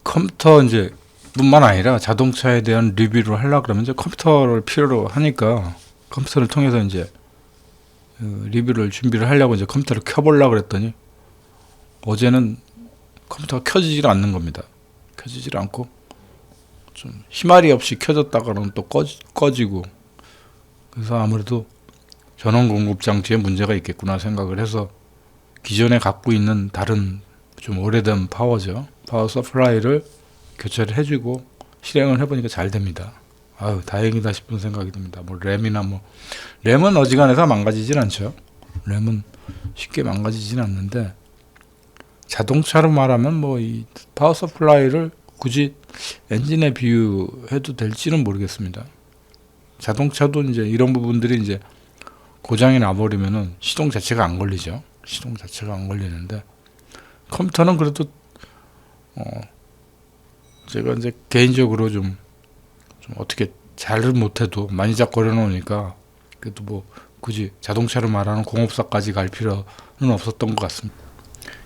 컴퓨터 이제 뿐만 아니라 자동차에 대한 리뷰를 하려고 그러면 이제 컴퓨터를 필요로 하니까 컴퓨터를 통해서 이제 리뷰를 준비를 하려고 이제 컴퓨터를 켜보려고 그랬더니 어제는 컴퓨터가 켜지질 않는 겁니다. 켜지질 않고 좀 희말이 없이 켜졌다가는 또 꺼지고, 그래서 아무래도 전원 공급 장치에 문제가 있겠구나 생각을 해서 기존에 갖고 있는 다른 좀 오래된 파워 서플라이를 교체를 해주고 실행을 해보니까 잘 됩니다. 아유, 다행이다 싶은 생각이 듭니다. 뭐 램은 어지간해서 망가지진 않죠. 램은 쉽게 망가지진 않는데, 자동차로 말하면 뭐 이 파워 서플라이를 굳이 엔진에 비유해도 될지는 모르겠습니다. 자동차도 이제 이런 부분들이 이제 고장이 나버리면은 시동 자체가 안 걸리죠. 시동 자체가 안 걸리는데, 컴퓨터는 그래도 제가 이제 개인적으로 좀 어떻게 잘은 못해도 만지작거려 놓으니까 그래도 뭐 굳이 자동차로 말하는 공업사까지 갈 필요는 없었던 것 같습니다.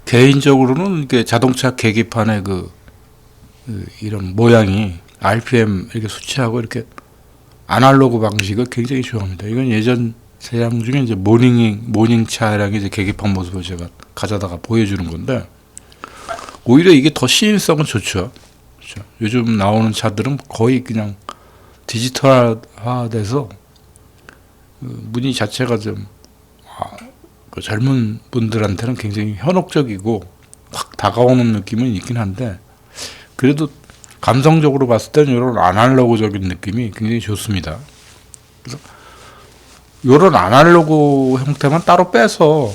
개인적으로는 이게 자동차 계기판의 이런 모양이 RPM 이렇게 수치하고 이렇게 아날로그 방식을 굉장히 좋아합니다. 이건 예전 차량 중에 이제 모닝 차량의 이제 계기판 모습을 제가 가져다가 보여주는 건데, 오히려 이게 더 시인성은 좋죠. 그렇죠? 요즘 나오는 차들은 거의 그냥 디지털화돼서 무늬 자체가 좀 젊은 분들한테는 굉장히 현혹적이고 확 다가오는 느낌은 있긴 한데, 그래도 감성적으로 봤을 때는 이런 아날로그적인 느낌이 굉장히 좋습니다. 그래서 이런 아날로그 형태만 따로 빼서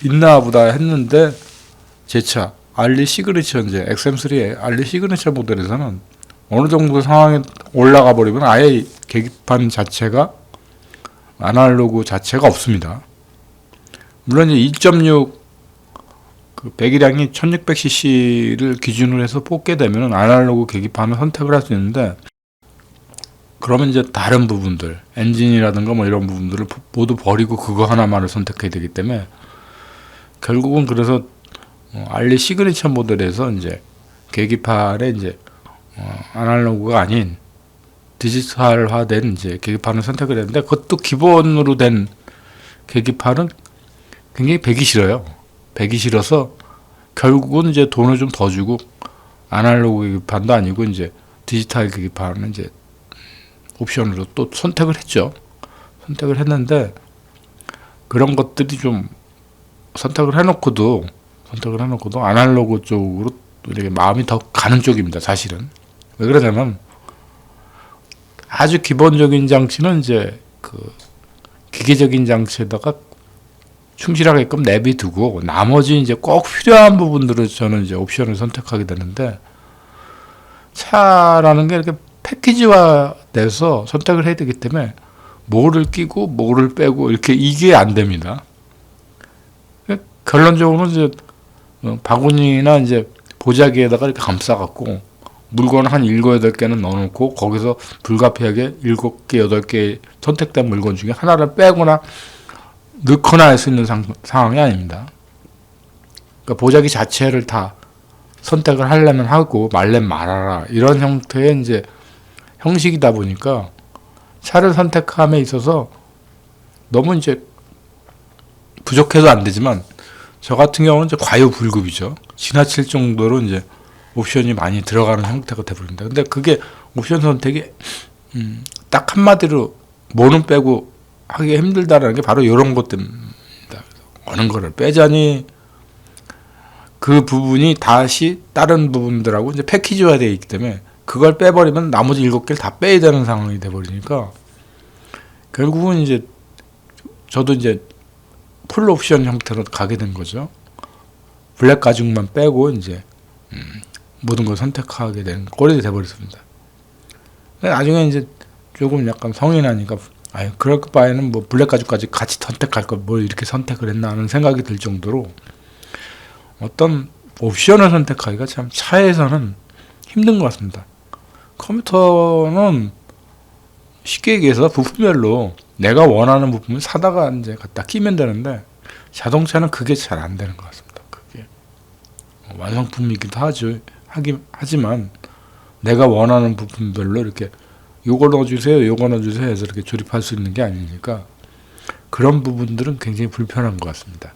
있나 보다 했는데, 제 차 알리 시그니처, 이제 XM3의 알리 시그니처 모델에서는 어느 정도 상황에 올라가 버리면 아예 계기판 자체가 아날로그 자체가 없습니다. 물론 이제 1.6 배기량이 1600cc를 기준으로 해서 뽑게 되면 아날로그 계기판을 선택을 할 수 있는데, 그러면 이제 다른 부분들, 엔진이라든가 뭐 이런 부분들을 모두 버리고 그거 하나만을 선택해야 되기 때문에, 결국은 그래서 알리 시그니처 모델에서 이제 계기판에 이제 아날로그가 아닌 디지털화된 이제 계기판을 선택을 했는데, 그것도 기본으로 된 계기판은 굉장히 배기 싫어요. 배기 싫어서 결국은 이제 돈을 좀 더 주고 아날로그 계기판도 아니고 이제 디지털 계기판은 이제 옵션으로 또 선택을 했죠. 선택을 했는데, 그런 것들이 좀 선택을 해놓고도 아날로그 쪽으로 이렇게 마음이 더 가는 쪽입니다. 사실은. 왜 그러냐면, 아주 기본적인 장치는 이제 기계적인 장치에다가 충실하게끔 내비두고, 나머지 이제 꼭 필요한 부분들을 저는 이제 옵션을 선택하게 되는데, 차라는 게 이렇게 패키지화 돼서 선택을 해야 되기 때문에 뭐를 끼고 뭐를 빼고 이렇게 이게 안 됩니다. 결론적으로는 이제 바구니나 이제 보자기에다가 이렇게 감싸갖고 물건 한 7, 8개는 넣어놓고 거기서 불가피하게 7개, 8개 선택된 물건 중에 하나를 빼거나 넣거나 할 수 있는 상황이 아닙니다. 그러니까 보자기 자체를 다 선택을 하려면 하고 말려면 말아라, 이런 형태의 이제 형식이다 보니까 차를 선택함에 있어서 너무 이제 부족해도 안 되지만, 저 같은 경우는 이제 과유불급이죠. 지나칠 정도로 이제 옵션이 많이 들어가는 형태가 되버립니다. 근데 그게 옵션 선택이 딱 한마디로 뭐는 빼고 하기 힘들다라는 게 바로 이런 것 때문입니다. 어느 거를 빼자니 그 부분이 다시 다른 부분들하고 이제 패키지화 되어 있기 때문에 그걸 빼버리면 나머지 7개를 다 빼야 되는 상황이 돼버리니까, 결국은 이제 저도 이제 풀 옵션 형태로 가게 된 거죠. 블랙 가죽만 빼고 이제 모든 걸 선택하게 되는 꼴이 돼버렸습니다. 나중에 이제 조금 약간 성이 나니까, 그럴 바에는 뭐 블랙 가죽까지 같이 선택할 걸 뭘 이렇게 선택을 했나 하는 생각이 들 정도로 어떤 옵션을 선택하기가 참 차에서는 힘든 것 같습니다. 컴퓨터는 쉽게 얘기해서 부품별로 내가 원하는 부품을 사다가 이제 갖다 끼면 되는데, 자동차는 그게 잘 안 되는 것 같습니다. 그게 완성품이기도 하지만 내가 원하는 부분별로 이렇게 요거 넣어주세요, 요거 넣어주세요 해서 이렇게 조립할 수 있는 게 아니니까 그런 부분들은 굉장히 불편한 것 같습니다.